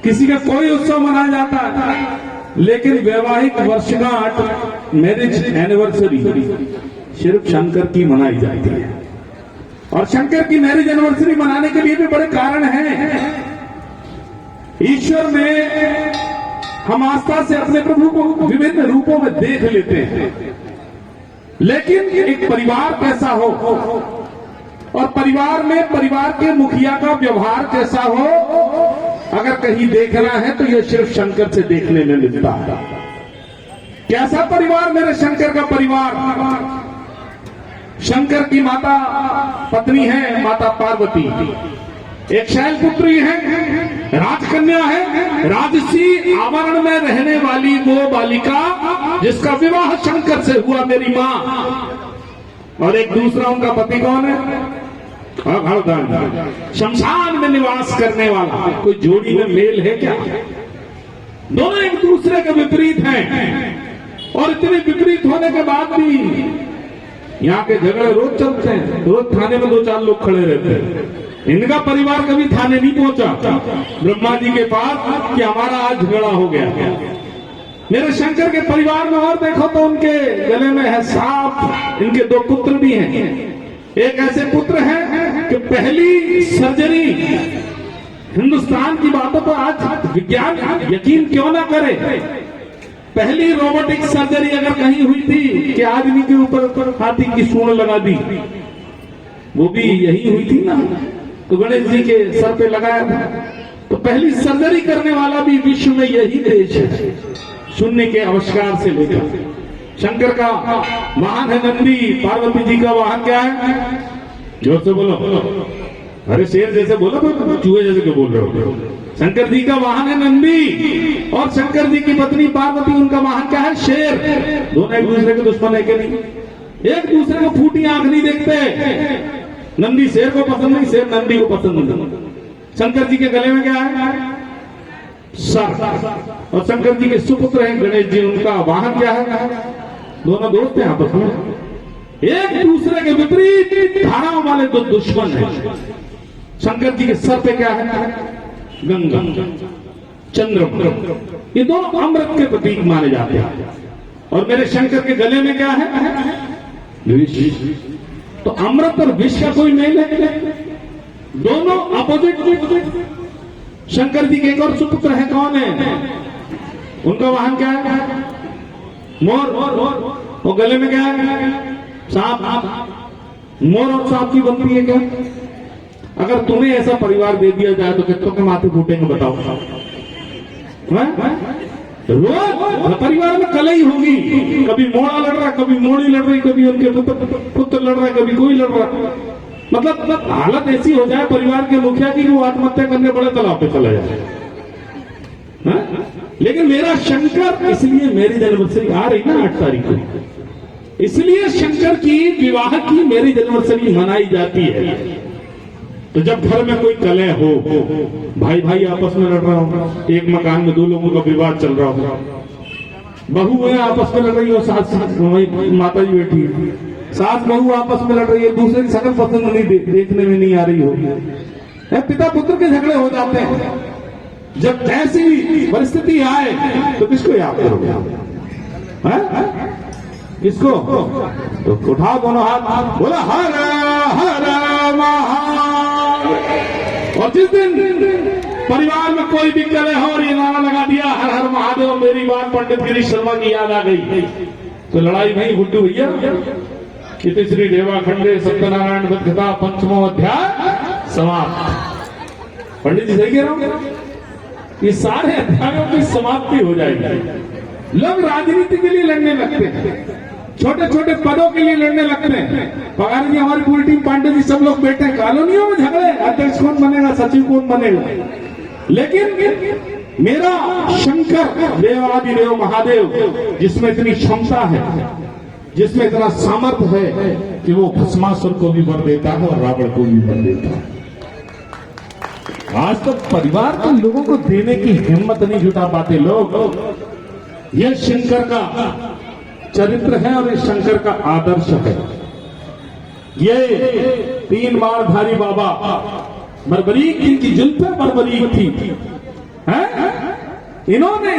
किसी का कोई उत्सव मनाया जाता है, लेकिन वैवाहिक वर्षगांठ, मैरिज एनिवर्सरी सिर्फ शंकर की मनाई जाती है। और शंकर की मैरिज एनिवर्सरी मनाने के लिए भी बड़े कारण हैं। ईश्वर में हम आस्था से अपने प्रभु को विभिन्न रूपों में देख लेते हैं, लेकिन एक परिवार कैसा हो और परिवार में परिवार के मुखिया का व्यवहार कैसा हो, अगर कहीं देखना है तो यह सिर्फ शंकर से देखने में मिलता है। कैसा परिवार मेरे शंकर का परिवार? शंकर की माता पत्नी है माता पार्वती, एक शैलपुत्री है, राजकन्या है, राजसी आवरण में रहने वाली वो बालिका जिसका विवाह शंकर से हुआ, मेरी मां। और एक दूसरा उनका पति कौन है? शमशान में निवास करने वाला। कोई जोड़ी में मेल है क्या? दोनों एक दूसरे के विपरीत हैं, और इतने विपरीत होने के बाद भी यहाँ के झगड़े रोज चलते हैं। रोज थाने में 2-4 लोग खड़े रहते हैं। इनका परिवार कभी थाने नहीं पहुंचा ब्रह्मा जी के पास कि हमारा आज झगड़ा हो गया। मेरे शंकर के परिवार में और देखो तो उनके गले में है सांप। इनके 2 पुत्र भी हैं। एक ऐसे पुत्र हैं कि पहली सर्जरी, हिंदुस्तान की बातों पर आज विज्ञान यकीन क्यों ना करे, पहली रोबोटिक सर्जरी अगर कहीं हुई थी कि आदमी के ऊपर हाथी की सूंड लगा दी, वो भी यही हुई थी ना, तो गणेश जी के सर पे लगाया था। तो पहली सर्जरी करने वाला भी विश्व में यही देश है, शून्य के आविष्कार से लेकर। शंकर का वाहन है नंदी, पार्वती जी का वाहन क्या है? जोर से बोलो। अरे शेर जैसे बोलो, तो चूहे जैसे क्यों बोल रहे हो? शंकर जी का वाहन है नंदी, और शंकर जी की पत्नी पार्वती, उनका वाहन क्या है? शेर। दोनों एक दूसरे के दुश्मन है कि नहीं? एक दूसरे को फूटी आंख नहीं देखते। नंदी शेर को पसंद नहीं, शेर नंदी को पसंद नहीं। शंकर जी के गले में क्या है? सर। और शंकर जी के सुपुत्र हैं गणेश जी, उनका वाहन क्या है? दोनों दोस्त हैं आपस में, एक दूसरे के विपरीत धाराओं वाले 2 दुश्मन हैं। शंकर जी के सर पे क्या है? गंगा, चंद्रमा, ये दोनों अमृत के प्रतीक माने जाते हैं। और मेरे शंकर के गले में क्या है? विष। तो अमृत और विष का कोई मेल है? दोनों अपोजिट। शंकर जी के एक और सुपुत्र है, कौन है? उनका वाहन क्या है? मोर। और गले में क्या है? सांप। मोर और सांप की बनती है क्या? अगर तुम्हें ऐसा परिवार दे दिया जाए तो कितनों के माथे फूटेंगे बताओ? रोज परिवार में कलही होगी, कभी मोड़ा लड़ रहा, कभी मोड़ी लड़ रही, कभी उनके पुत्र लड़ रहा है, कभी कोई लड़ रहा। मतलब हालत ऐसी हो जाए परिवार के मुखिया की वो आत्महत्या करने बड़े तालाब पे चला जाए। लेकिन मेरा शंकर, इसलिए मेरी एनिवर्सरी आ रही ना 8 तारीख को, इसलिए शंकर की विवाह की मेरी एनिवर्सरी मनाई जाती है। तो जब घर में कोई कलह हो, भाई भाई आपस में लड़ रहा हो, एक मकान में 2 लोगों का विवाद चल रहा हो, बहू है आपस में लड़ रही हो, सास माता जी बैठी है, सास बहू आपस में लड़ रही है, दूसरे की शकल पसंद नहीं देखने में नहीं आ रही हो, पिता पुत्र के झगड़े हो जाते हैं। जब ऐसी परिस्थिति आए तो किसको याद करोगे? किसको? तो उठाओ दोनों हाथ, बोला हर हर महादेव। और जिस दिन परिवार में कोई भी कलह हो और ये नारा लगा दिया हर हर महादेव, मेरी बात पंडित गिरीश शर्मा की याद आ गई, तो लड़ाई नहीं गुड्डू भैया। इति श्री देवा खंडे सत्यनारायण कथा 5वां अध्याय समाप्त। पंडित जी सही कह रहा हूं? ये सारे अध्यायों की समाप्ति हो जाएगी। लोग राजनीति के लिए लड़ने लगते हैं, छोटे छोटे पदों के लिए लड़ने लगते हैं। पगार जी हमारी पूरी टीम, पांडे जी सब लोग बैठे हैं, कॉलोनियों में झगड़े, अध्यक्ष कौन बनेगा, सचिव कौन बनेगा। लेकिन मेरा शंकर देवादिदेव महादेव, जिसमें इतनी क्षमता है, जिसमें इतना सामर्थ्य है कि वो भस्मासुर को भी वर देता है और रावण को भी वर देता है। आज तक तो परिवार के लोगों को देने की हिम्मत नहीं जुटा पाते लोग। यह शंकर का चरित्र है और ये शंकर का आदर्श है। ये 3 बाणधारी बाबा बर्बरीक, इनकी जुल्फे बर्बरीक थी, हैं? इन्होंने